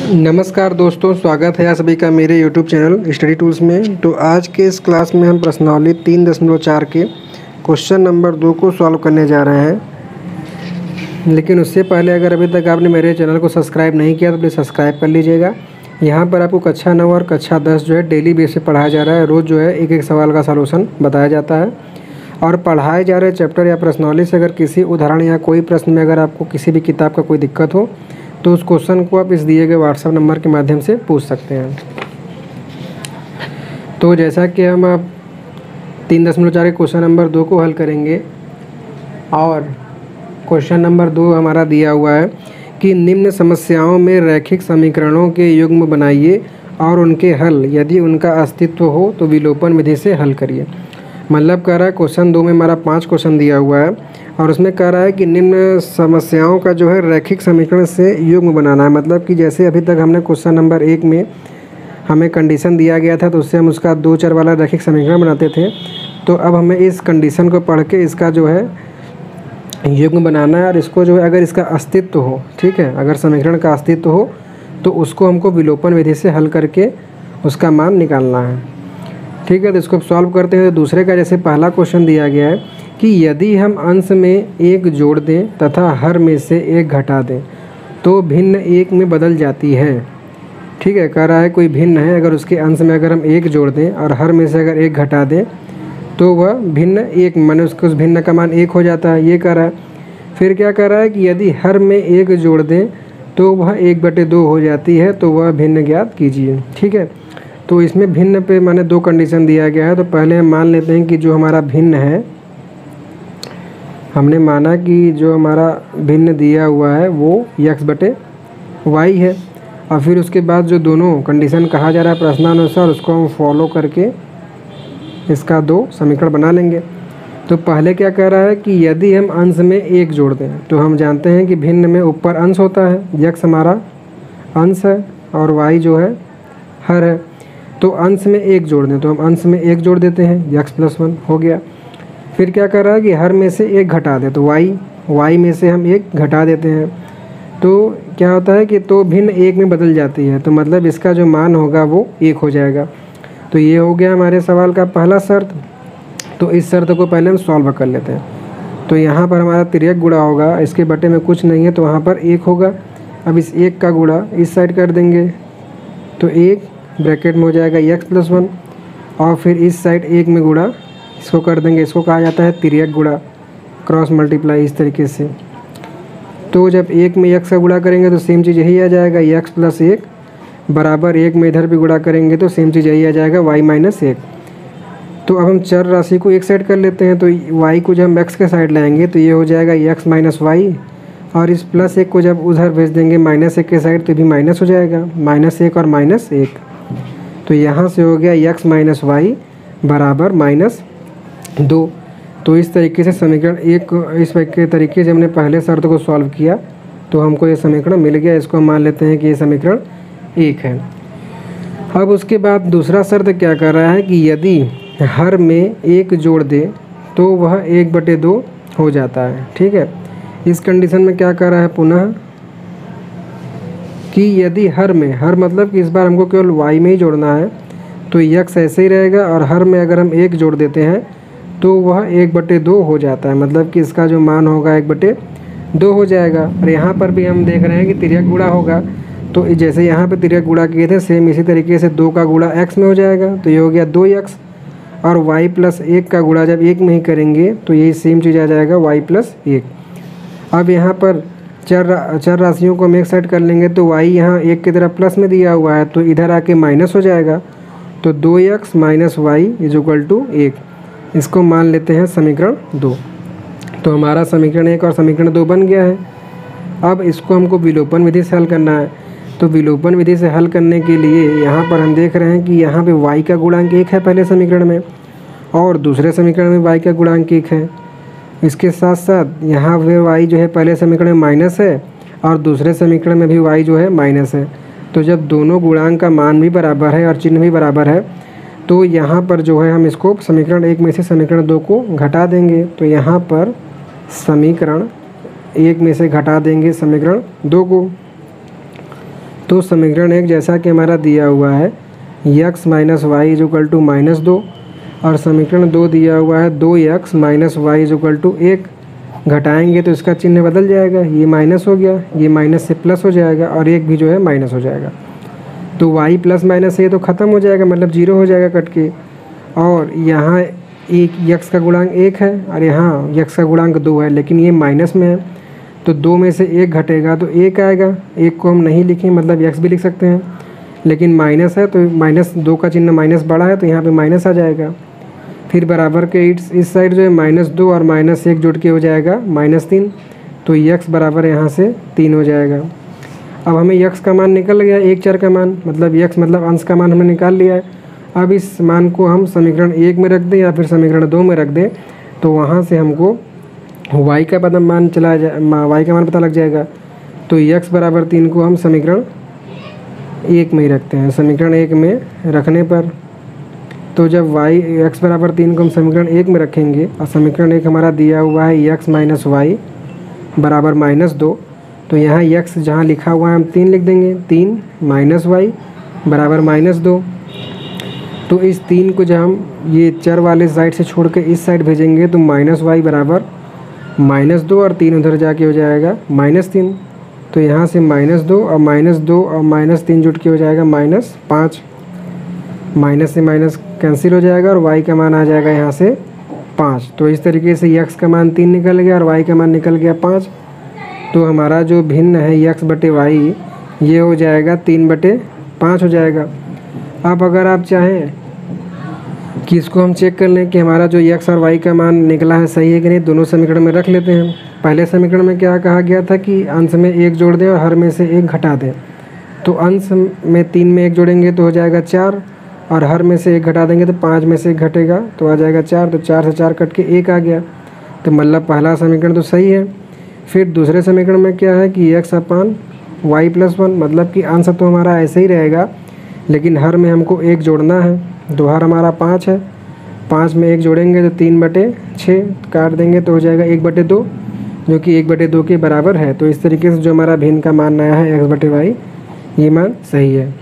नमस्कार दोस्तों, स्वागत है आप सभी का मेरे YouTube चैनल स्टडी टूल्स में। तो आज के इस क्लास में हम प्रश्नावली 3.4 के क्वेश्चन नंबर 2 को सॉल्व करने जा रहे हैं। लेकिन उससे पहले अगर अभी तक आपने मेरे चैनल को सब्सक्राइब नहीं किया तो प्लीज़ सब्सक्राइब कर लीजिएगा। यहाँ पर आपको कक्षा 9 और कक्षा 10 जो है डेली बेस पे पढ़ाया जा रहा है। रोज़ जो है एक एक सवाल का सॉल्यूशन बताया जाता है और पढ़ाए जा रहे चैप्टर या प्रश्नावली से अगर किसी उदाहरण या कोई प्रश्न में अगर आपको किसी भी किताब का कोई दिक्कत हो तो उस क्वेश्चन को आप इस दिए गए व्हाट्सएप नंबर के माध्यम से पूछ सकते हैं। तो जैसा कि हम अब 3.4 के क्वेश्चन नंबर 2 को हल करेंगे और क्वेश्चन नंबर 2 हमारा दिया हुआ है कि निम्न समस्याओं में रैखिक समीकरणों के युग्म बनाइए और उनके हल यदि उनका अस्तित्व हो तो विलोपन विधि से हल करिए। मतलब कह रहा है क्वेश्चन 2 में हमारा 5 क्वेश्चन दिया हुआ है और उसमें कह रहा है कि निम्न समस्याओं का जो है रैखिक समीकरण से युग्म बनाना है। मतलब कि जैसे अभी तक हमने क्वेश्चन नंबर 1 में हमें कंडीशन दिया गया था तो उससे हम उसका 2 चर वाला रैखिक समीकरण बनाते थे। तो अब हमें इस कंडीशन को पढ़ के इसका जो है युग्म बनाना है और इसको जो है अगर इसका अस्तित्व हो, ठीक है, अगर समीकरण का अस्तित्व हो तो उसको हमको विलोपन विधि से हल करके उसका मान निकालना है। ठीक है, तो इसको सॉल्व करते हैं। तो दूसरे का जैसे पहला क्वेश्चन दिया गया है कि यदि हम अंश में 1 जोड़ दें तथा हर में से 1 घटा दें तो भिन्न 1 में बदल जाती है। ठीक है, कह रहा है कोई भिन्न है, अगर उसके अंश में अगर हम 1 जोड़ दें और हर में से अगर 1 घटा दें तो वह भिन्न 1 माने उसको उस भिन्न का मान 1 हो जाता है, ये कह रहा है। फिर क्या कह रहा है कि यदि हर में 1 जोड़ दें तो वह 1/2 हो जाती है, तो वह भिन्न ज्ञात कीजिए। ठीक है, तो इसमें भिन्न पे माने 2 कंडीशन दिया गया है। तो पहले हम मान लेते हैं कि जो हमारा भिन्न है, हमने माना कि जो हमारा भिन्न दिया हुआ है वो x/y है और फिर उसके बाद जो दोनों कंडीशन कहा जा रहा है प्रश्नानुसार उसको हम फॉलो करके इसका 2 समीकरण बना लेंगे। तो पहले क्या कह रहा है कि यदि हम अंश में 1 जोड़ दें तो हम जानते हैं कि भिन्न में ऊपर अंश होता है, x हमारा अंश है और y जो है हर है। तो अंश में 1 जोड़ दें तो हम अंश में 1 जोड़ देते हैं, x+1 हो गया। फिर क्या कर रहा है कि हर में से 1 घटा दे तो y में से हम 1 घटा देते हैं तो क्या होता है कि तो भिन्न 1 में बदल जाती है, तो मतलब इसका जो मान होगा वो 1 हो जाएगा। तो ये हो गया हमारे सवाल का पहला शर्त। तो इस शर्त को पहले हम सॉल्व कर लेते हैं। तो यहाँ पर हमारा तिर्यक गुणा होगा, इसके बटे में कुछ नहीं है तो वहाँ पर 1 होगा। अब इस 1 का गुणा इस साइड कर देंगे तो 1 ब्रैकेट में हो जाएगा x+1 और फिर इस साइड 1 में गुणा इसको कर देंगे, इसको कहा जाता है तिर्यक गुणा, क्रॉस मल्टीप्लाई इस तरीके से। तो जब 1 में x का गुणा करेंगे तो सेम चीज़ यही आ जाएगा, x+1 बराबर 1 में इधर भी गुणा करेंगे तो सेम चीज़ यही आ जाएगा, y-1। तो अब हम चर राशि को एक साइड कर लेते हैं। तो y को जब हम x के साइड लाएंगे तो ये हो जाएगा x-y और इस +1 को जब उधर भेज देंगे -1 के साइड तो भी माइनस हो जाएगा, -1 और -1। तो यहाँ से हो गया x-y बराबर -2। तो इस तरीके से समीकरण इस तरीके से हमने पहले शर्त को सॉल्व किया तो हमको ये समीकरण मिल गया। इसको हम मान लेते हैं कि ये समीकरण 1 है। अब उसके बाद दूसरा शर्त क्या कर रहा है कि यदि हर में 1 जोड़ दे तो वह 1/2 हो जाता है। ठीक है, इस कंडीशन में क्या कर रहा है पुनः कि यदि हर में, हर मतलब कि इस बार हमको केवल y में ही जोड़ना है तो x ऐसे ही रहेगा और हर में अगर हम 1 जोड़ देते हैं तो वह 1/2 हो जाता है। मतलब कि इसका जो मान होगा 1/2 हो जाएगा। और यहाँ पर भी हम देख रहे हैं कि तिर्यक गुणा होगा, तो जैसे यहाँ पे तिर्यक गुणा किए थे सेम इसी तरीके से 2 का गुणा x में हो जाएगा तो ये हो गया 2x और y+1 का गुणा जब 1 में ही करेंगे तो यही सेम चीज़ आ जाएगा y+1। अब यहाँ पर चर राशियों को हम एक साइड कर लेंगे तो y यहाँ 1 की तरफ प्लस में दिया हुआ है तो इधर आके माइनस हो जाएगा। तो 2x - y = 1। इसको मान लेते हैं समीकरण 2। तो हमारा समीकरण 1 और समीकरण 2 बन गया है। अब इसको हमको विलोपन विधि से हल करना है। तो विलोपन विधि से हल करने के लिए यहाँ पर हम देख रहे हैं कि यहाँ पे y का गुणांक 1 है पहले समीकरण में और दूसरे समीकरण में y का गुणांक 1 है। इसके साथ साथ यहाँ पे y जो है पहले समीकरण में माइनस है और दूसरे समीकरण में भी y जो है माइनस है। तो जब दोनों गुणांक का मान भी बराबर है और चिन्ह भी बराबर है तो यहाँ पर जो है हम इसको समीकरण 1 में से समीकरण 2 को घटा देंगे। तो यहाँ पर समीकरण 1 में से घटा देंगे समीकरण 2 को। तो समीकरण 1 जैसा कि हमारा दिया हुआ है x minus y is equal to -2, और समीकरण 2 दिया हुआ है 2x minus y is equal to 1। घटाएंगे तो इसका चिन्ह बदल जाएगा, ये माइनस हो गया, ये माइनस से प्लस हो जाएगा, और एक भी जो है माइनस हो जाएगा। तो y प्लस माइनस से ये तो ख़त्म हो जाएगा, मतलब 0 हो जाएगा कट के। और यहाँ एक x का गुणांक 1 है और यहाँ x का गुणांक 2 है, लेकिन ये माइनस में है, तो 2 में से 1 घटेगा तो 1 आएगा। 1 को हम नहीं लिखें, मतलब x भी लिख सकते हैं, लेकिन माइनस है तो -2 का चिन्ह माइनस बड़ा है तो यहाँ पे माइनस आ जाएगा। फिर बराबर के इस साइड जो है -2 और -1 जुड़ के हो जाएगा -3, तो x बराबर यहाँ से 3 हो जाएगा। अब हमें x का मान निकल गया, 1 चर का मान, मतलब x मतलब अंश का मान हमने निकाल लिया है। अब इस मान को हम समीकरण 1 में रख दें या फिर समीकरण 2 में रख दें, तो वहाँ से हमको y का मान y का मान पता लग जाएगा। तो x बराबर 3 को हम समीकरण 1 में ही रखते हैं। समीकरण 1 में रखने पर तो जब x बराबर 3 को हम समीकरण 1 में रखेंगे और समीकरण 1 हमारा दिया हुआ है x माइनस वाई बराबर -2, तो यहाँ x जहाँ लिखा हुआ है हम 3 लिख देंगे, 3 माइनस वाई बराबर -2। तो इस 3 को जब हम ये चर वाले साइड से छोड़ के इस साइड भेजेंगे तो -y बराबर -2 और 3 उधर जाके हो जाएगा -3। तो यहाँ से -2 और -2 और -3 जुट के हो जाएगा -5। माइनस से माइनस कैंसिल हो जाएगा और y का मान आ जाएगा यहाँ से 5। तो इस तरीके से x का मान 3 निकल गया और y का मान निकल गया 5। तो हमारा जो भिन्न है x बटे वाई ये हो जाएगा 3/5 हो जाएगा। अब अगर आप चाहें कि इसको हम चेक कर लें कि हमारा जो x और y का मान निकला है सही है कि नहीं, दोनों समीकरण में रख लेते हैं। पहले समीकरण में क्या कहा गया था कि अंश में 1 जोड़ दें और हर में से 1 घटा दें। तो अंश में 3 में 1 जोड़ेंगे तो हो जाएगा 4, और हर में से 1 घटा देंगे तो 5 में से 1 घटेगा तो आ जाएगा 4। तो 4 से 4 कट के 1 आ गया, तो मतलब पहला समीकरण तो सही है। फिर दूसरे समीकरण में क्या है कि x अपान वाई प्लस 1, मतलब कि अंश तो हमारा ऐसे ही रहेगा, लेकिन हर में हमको 1 जोड़ना है। तो हर हमारा 5 है, 5 में 1 जोड़ेंगे तो 3/6 काट देंगे तो हो जाएगा 1/2, जो कि 1/2 के बराबर है। तो इस तरीके से जो हमारा भिन्न का मान आया है x बटे वाई, ये मान सही है।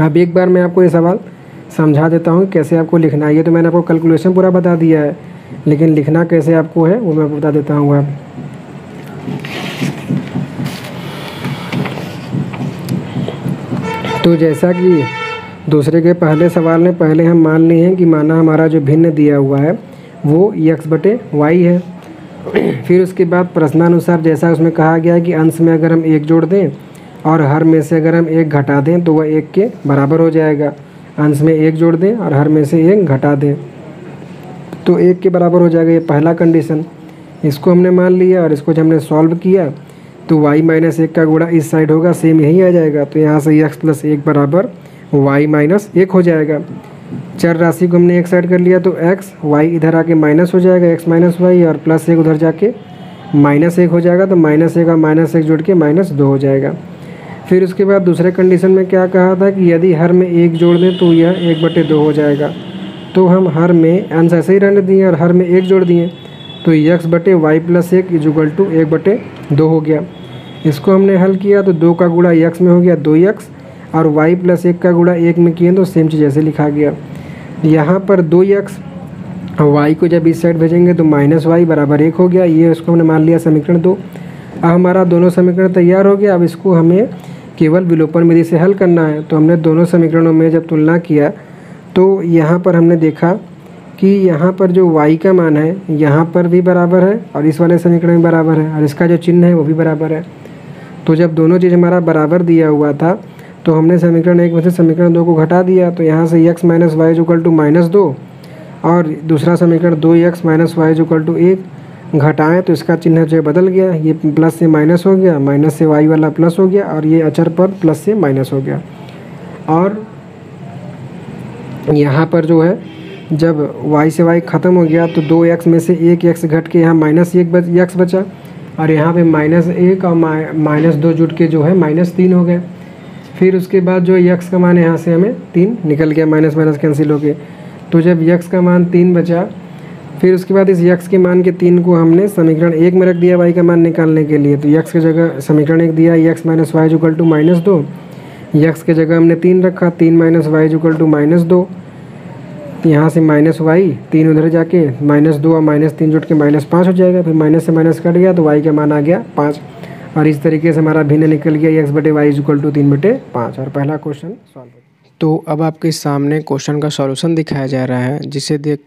अब एक बार मैं आपको ये सवाल समझा देता हूँ कैसे आपको लिखना है। ये तो मैंने आपको कैलकुलेशन पूरा बता दिया है, लेकिन लिखना कैसे आपको है वो मैं बता देता हूँ। आप तो जैसा कि दूसरे के पहले सवाल में पहले हम मान लिए हैं कि माना हमारा जो भिन्न दिया हुआ है वो x बटे वाई है। फिर उसके बाद प्रश्नानुसार जैसा उसमें कहा गया है कि अंश में अगर हम 1 जोड़ दें और हर में से अगर हम 1 घटा दें तो वह 1 के बराबर हो जाएगा। अंश में 1 जोड़ दें और हर में से 1 घटा दें तो 1 के बराबर हो जाएगा। ये पहला कंडीशन, इसको हमने मान लिया। और इसको जब हमने सॉल्व किया तो y माइनस 1 का गुणा इस साइड होगा, सेम यही आ जाएगा। तो यहाँ से x प्लस 1 बराबर y माइनस 1 हो जाएगा। चर राशि को हमने एक साइड कर लिया तो x, y इधर आके माइनस हो जाएगा, x माइनस वाई, और प्लस 1 उधर जाके -1 हो जाएगा। तो -1 और -1 जुड़ के -2 हो जाएगा। फिर उसके बाद दूसरे कंडीशन में क्या कहा था कि यदि हर में 1 जोड़ दें तो यह 1/2 हो जाएगा। तो हम हर में अंश ऐसे ही रहने दिए और हर में 1 जोड़ दिए, तो x बटे y plus 1 is equal to 1/2 हो गया। इसको हमने हल किया तो 2 का गुणा x में हो गया 2x, और y प्लस 1 का गुणा 1 में किए तो सेम चीज़ ऐसे लिखा गया। यहाँ पर 2x और y को जब इस साइड भेजेंगे तो -y बराबर 1 हो गया। ये उसको हमने मान लिया समीकरण 2। अब हमारा दोनों समीकरण तैयार हो गया। अब इसको हमें केवल विलोपन विधि से हल करना है। तो हमने दोनों समीकरणों में जब तुलना किया तो यहाँ पर हमने देखा कि यहाँ पर जो y का मान है यहाँ पर भी बराबर है और इस वाले समीकरण में बराबर है, और इसका जो चिन्ह है वो भी बराबर है। तो जब दोनों चीज़ हमारा बराबर दिया हुआ था तो हमने समीकरण 1 में से समीकरण 2 को घटा दिया। तो यहाँ से x minus y equal to -2 और दूसरा समीकरण 2x minus y equal to 1 घटाएं तो इसका चिन्ह जो बदल गया, ये प्लस से माइनस हो गया, माइनस से y वाला प्लस हो गया, और ये अचर पर प्लस से माइनस हो गया। और यहाँ पर जो है जब y से y ख़त्म हो गया तो 2x में से 1x घट के यहाँ -1x बचा, और यहाँ पे -1 और -2 जुट के जो है -3 हो गए। फिर उसके बाद जो x का मान यहाँ से हमें 3 निकल गया, माइनस माइनस कैंसिल हो गए। तो जब x का मान 3 बचा, फिर उसके बाद इस x के मान के 3 को हमने समीकरण 1 में रख दिया y का मान निकालने के लिए। तो x की जगह समीकरण 1 दिया x minus y equal to -2, x की जगह हमने 3 रखा, 3 माइनस वाई इक्वल टू -2। यहाँ से माइनस वाई, 3 उधर जाके -2 और -3 जुट के -5 हो जाएगा। फिर माइनस से माइनस कट गया तो वाई का मान आ गया 5। और इस तरीके से हमारा भिन्न निकल गया x/y इक्वल टू 3/5। और पहला क्वेश्चन सॉल्व। तो अब आपके सामने क्वेश्चन का सॉल्यूशन दिखाया जा रहा है, जिसे देख